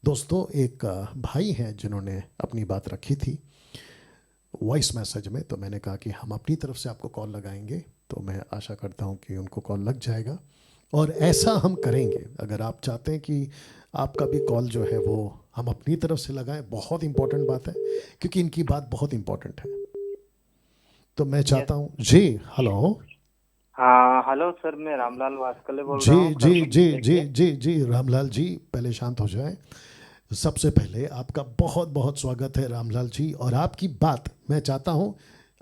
दोस्तों, एक भाई हैं जिन्होंने अपनी बात रखी थी वॉइस मैसेज में, तो मैंने कहा कि हम अपनी तरफ से आपको कॉल लगाएंगे। तो मैं आशा करता हूं कि उनको कॉल लग जाएगा और ऐसा हम करेंगे। अगर आप चाहते हैं कि आपका भी कॉल जो है वो हम अपनी तरफ से लगाएं, बहुत इंपॉर्टेंट बात है क्योंकि इनकी बात बहुत इंपॉर्टेंट है। तो मैं यस। चाहता हूं जी। हेलो। हाँ, हेलो सर, मैं रामलाल वास्कले बोल जी रहा हूँ जी करमू जी जिले जी के। जी जी रामलाल जी, पहले शांत हो जाए। सबसे पहले आपका बहुत बहुत स्वागत है रामलाल जी, और आपकी बात मैं चाहता हूं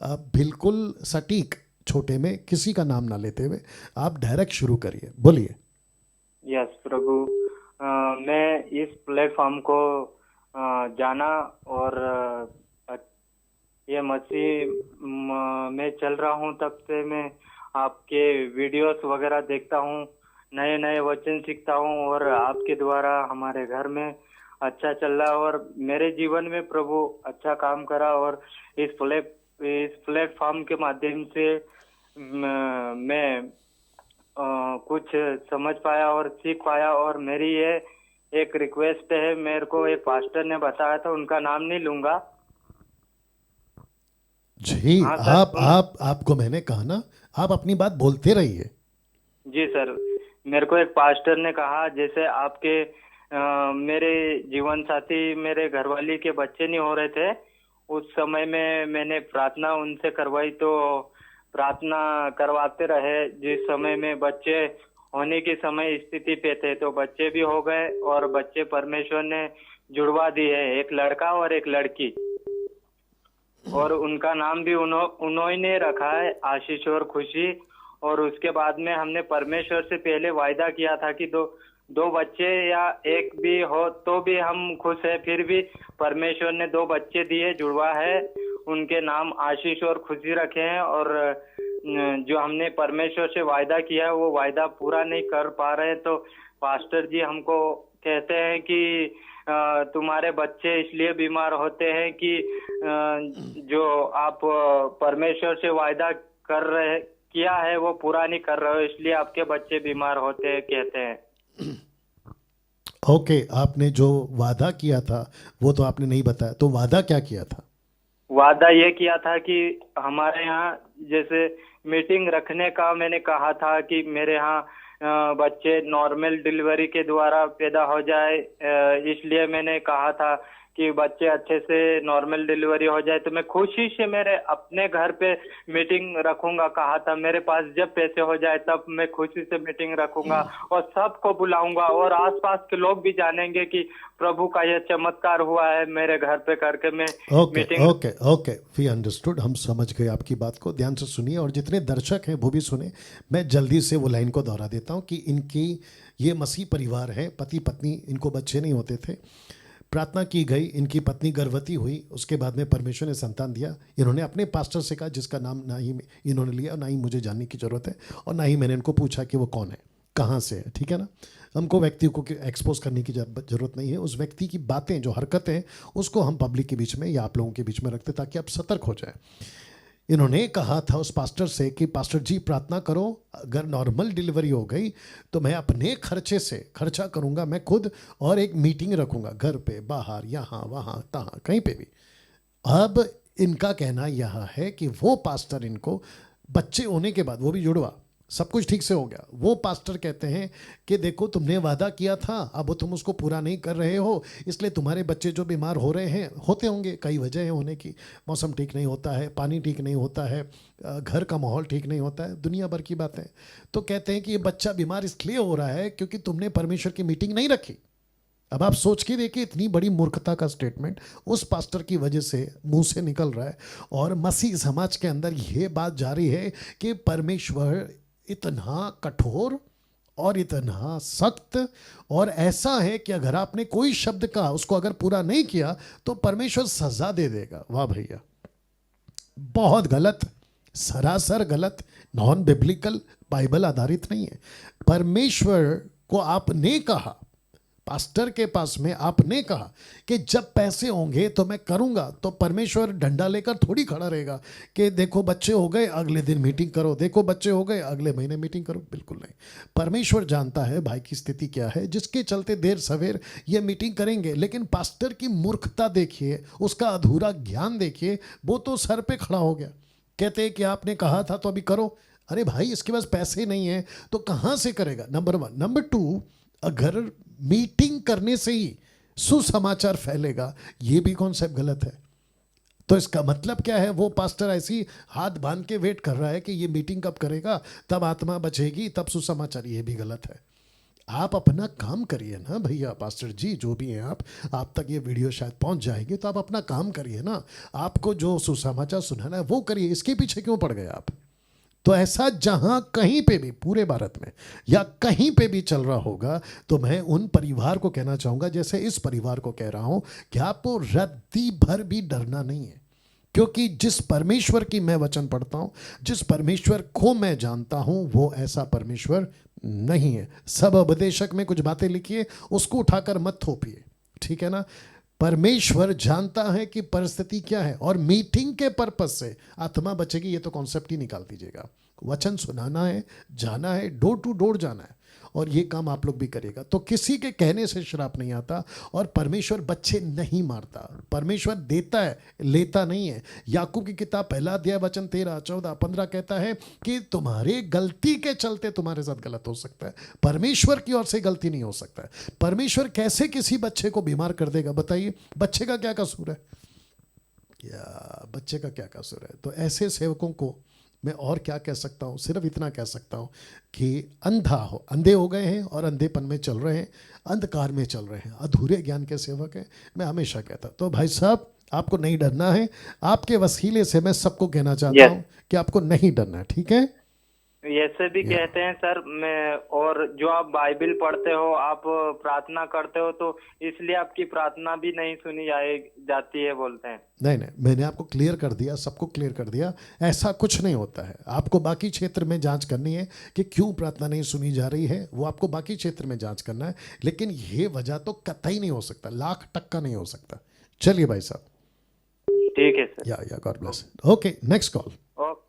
आप बिल्कुल सटीक, छोटे में किसी का नाम ना लेते हुए आप डायरेक्ट शुरू करिए, बोलिए। यस प्रभु। अ, मैं इस प्लेटफॉर्म को जाना और ये मसीह में चल रहा हूँ तब से मैं आपके वीडियोस वगैरह देखता हूँ, नए नए वचन सीखता हूँ और आपके द्वारा हमारे घर में अच्छा चल रहा है और मेरे जीवन में प्रभु अच्छा काम करा। और इस प्लेटफॉर्म के माध्यम से मैं कुछ समझ पाया और सीख पाया। और मेरी ये एक रिक्वेस्ट है, मेरे को एक पास्टर ने बताया था, उनका नाम नहीं लूंगा। जी। हाँ सर, आपको मैंने कहा ना, आप अपनी बात बोलते रहिए। जी सर। मेरे को एक पास्टर ने कहा, जैसे आपके मेरे जीवन साथी, मेरे घरवाली के बच्चे नहीं हो रहे थे, उस समय में मैंने प्रार्थना उनसे करवाई, तो प्रार्थना करवाते रहे। जिस समय में बच्चे होने की समय स्थिति पे थे, तो बच्चे भी हो गए और बच्चे परमेश्वर ने जुड़वा दिए, एक लड़का और एक लड़की। और उनका नाम भी उन्होंने ने रखा है, आशीष और खुशी। और उसके बाद में हमने परमेश्वर से पहले वायदा किया था कि दो दो बच्चे या एक भी हो तो भी हम खुश है। फिर भी परमेश्वर ने दो बच्चे दिए, जुड़वा है, उनके नाम आशीष और खुशी रखे हैं। और जो हमने परमेश्वर से वायदा किया है वो वायदा पूरा नहीं कर पा रहे, तो पास्टर जी हमको कहते हैं कि तुम्हारे बच्चे इसलिए बीमार होते हैं कि जो आप परमेश्वर से वायदा कर रहे किया है वो पूरा नहीं कर रहे हो, इसलिए आपके बच्चे बीमार होते हैं, कहते हैं। ओके, आपने जो वादा किया था वो तो आपने नहीं बताया, तो वादा क्या किया था? वादा ये किया था कि हमारे यहाँ जैसे मीटिंग रखने का मैंने कहा था कि मेरे यहाँ बच्चे नॉर्मल डिलीवरी के द्वारा पैदा हो जाए। इसलिए मैंने कहा था कि बच्चे अच्छे से नॉर्मल डिलीवरी हो जाए, तो मैं खुशी से मेरे अपने घर पे मीटिंग रखूंगा। कहा था मेरे पास जब पैसे हो जाए तब मैं खुशी से मीटिंग रखूंगा और सबको बुलाऊंगा और आसपास के लोग भी जानेंगे कि प्रभु का यह चमत्कार हुआ है मेरे घर पे करके मैं okay meeting. Okay okay, we understood, हम समझ गए आपकी बात को। ध्यान से सुनिए और जितने दर्शक हैं वो भी सुने। मैं जल्दी से वो लाइन को दोहरा देता हूँ कि इनकी ये मसीह परिवार है, पति पत्नी, इनको बच्चे नहीं होते थे। प्रार्थना की गई, इनकी पत्नी गर्भवती हुई, उसके बाद में परमेश्वर ने संतान दिया। इन्होंने अपने पास्टर से कहा, जिसका नाम ना ही इन्होंने लिया और ना ही मुझे जानने की ज़रूरत है और ना ही मैंने इनको पूछा कि वो कौन है, कहाँ से है, ठीक है ना। हमको व्यक्ति को एक्सपोज करने की ज़रूरत नहीं है। उस व्यक्ति की बातें, जो हरकतें हैं, उसको हम पब्लिक के बीच में या आप लोगों के बीच में रखते ताकि आप सतर्क हो जाए। इन्होंने कहा था उस पास्टर से कि पास्टर जी प्रार्थना करो, अगर नॉर्मल डिलीवरी हो गई तो मैं अपने खर्चे से खर्चा करूंगा, मैं खुद, और एक मीटिंग रखूंगा घर पे, बाहर, यहाँ वहाँ तहाँ कहीं पे भी। अब इनका कहना यह है कि वो पास्टर इनको बच्चे होने के बाद, वो भी जुड़वा, सब कुछ ठीक से हो गया, वो पास्टर कहते हैं कि देखो तुमने वादा किया था, अब तुम उसको पूरा नहीं कर रहे हो, इसलिए तुम्हारे बच्चे जो बीमार हो रहे हैं, होते होंगे, कई वजह है होने की। मौसम ठीक नहीं होता है, पानी ठीक नहीं होता है, घर का माहौल ठीक नहीं होता है, दुनिया भर की बातें। तो कहते हैं कि ये बच्चा बीमार इसलिए हो रहा है क्योंकि तुमने परमेश्वर की मीटिंग नहीं रखी। अब आप सोच के देखिए, इतनी बड़ी मूर्खता का स्टेटमेंट उस पास्टर की वजह से मुंह से निकल रहा है और मसीह समाज के अंदर ये बात जारी है कि परमेश्वर इतना कठोर और इतना सख्त और ऐसा है कि अगर आपने कोई शब्द का उसको अगर पूरा नहीं किया तो परमेश्वर सजा दे देगा। वाह भैया, बहुत गलत, सरासर गलत, नॉन बिब्लिकल, बाइबल आधारित नहीं है। परमेश्वर को आपने कहा, पास्टर के पास में आपने कहा कि जब पैसे होंगे तो मैं करूंगा, तो परमेश्वर डंडा लेकर थोड़ी खड़ा रहेगा कि देखो बच्चे हो गए अगले दिन मीटिंग करो, देखो बच्चे हो गए अगले महीने मीटिंग करो। बिल्कुल नहीं। परमेश्वर जानता है भाई की स्थिति क्या है, जिसके चलते देर सवेर ये मीटिंग करेंगे। लेकिन पास्टर की मूर्खता देखिए, उसका अधूरा ज्ञान देखिए, वो तो सर पे खड़ा हो गया। कहते हैं कि आपने कहा था तो अभी करो। अरे भाई इसके पास पैसे नहीं है तो कहाँ से करेगा? नंबर 1। नंबर 2, अगर मीटिंग करने से ही सुसमाचार फैलेगा, ये भी कॉन्सेप्ट गलत है। तो इसका मतलब क्या है? वो पास्टर ऐसी हाथ बांध के वेट कर रहा है कि ये मीटिंग कब करेगा, तब आत्मा बचेगी, तब सुसमाचार। ये भी गलत है। आप अपना काम करिए ना भैया, पास्टर जी जो भी हैं आप तक ये वीडियो शायद पहुंच जाएगी, तो आप अपना काम करिए ना। आपको जो सुसमाचार सुनाना है वो करिए, इसके पीछे क्यों पड़ गए आप? तो ऐसा जहां कहीं पे भी पूरे भारत में या कहीं पे भी चल रहा होगा, तो मैं उन परिवार को कहना चाहूंगा, जैसे इस परिवार को कह रहा हूं, कि आपको रत्ती भर भी डरना नहीं है। क्योंकि जिस परमेश्वर की मैं वचन पढ़ता हूं, जिस परमेश्वर को मैं जानता हूं, वो ऐसा परमेश्वर नहीं है। सब उपदेशक में कुछ बातें लिखिए, उसको उठाकर मत थोपिए, ठीक है ना? परमेश्वर जानता है कि परिस्थिति क्या है, और मीटिंग के पर्पस से आत्मा बचेगी, ये तो कॉन्सेप्ट ही निकाल दीजिएगा। वचन सुनाना है, जाना है, डोर टू डोर जाना है, और ये काम आप लोग भी करिएगा। तो किसी के कहने से श्राप नहीं आता, और परमेश्वर बच्चे नहीं मारता। परमेश्वर देता है, लेता नहीं है। याकूब की किताब 1 अध्याय वचन 13, 14, 15 कहता है कि तुम्हारे गलती के चलते तुम्हारे साथ गलत हो सकता है, परमेश्वर की ओर से गलती नहीं हो सकता है। परमेश्वर कैसे किसी बच्चे को बीमार कर देगा बताइए? बच्चे का क्या कसूर है? बच्चे का क्या कसूर है? तो ऐसे सेवकों को मैं और क्या कह सकता हूँ? सिर्फ इतना कह सकता हूँ कि अंधे हो गए हैं और अंधेपन में चल रहे हैं, अंधकार में चल रहे हैं, अधूरे ज्ञान के सेवक हैं। मैं हमेशा कहता, तो भाई साहब आपको नहीं डरना है। आपके वसीले से मैं सबको कहना चाहता हूँ कि आपको नहीं डरना है, ठीक है? ऐसे भी कहते हैं सर, मैं और जो आप बाइबल पढ़ते हो, आप प्रार्थना करते हो, तो इसलिए आपकी प्रार्थना भी नहीं सुनी जाती है बोलते हैं। नहीं, मैंने आपको क्लियर कर दिया, सबको क्लियर कर दिया। ऐसा कुछ नहीं होता है। आपको बाकी क्षेत्र में जांच करनी है कि क्यों प्रार्थना नहीं सुनी जा रही है, वो आपको बाकी क्षेत्र में जांच करना है। लेकिन ये वजह तो कतई नहीं हो सकता, 1,00,000% नहीं हो सकता। चलिए भाई साहब, ठीक है सर। या God bless. Okay, next call. Okay.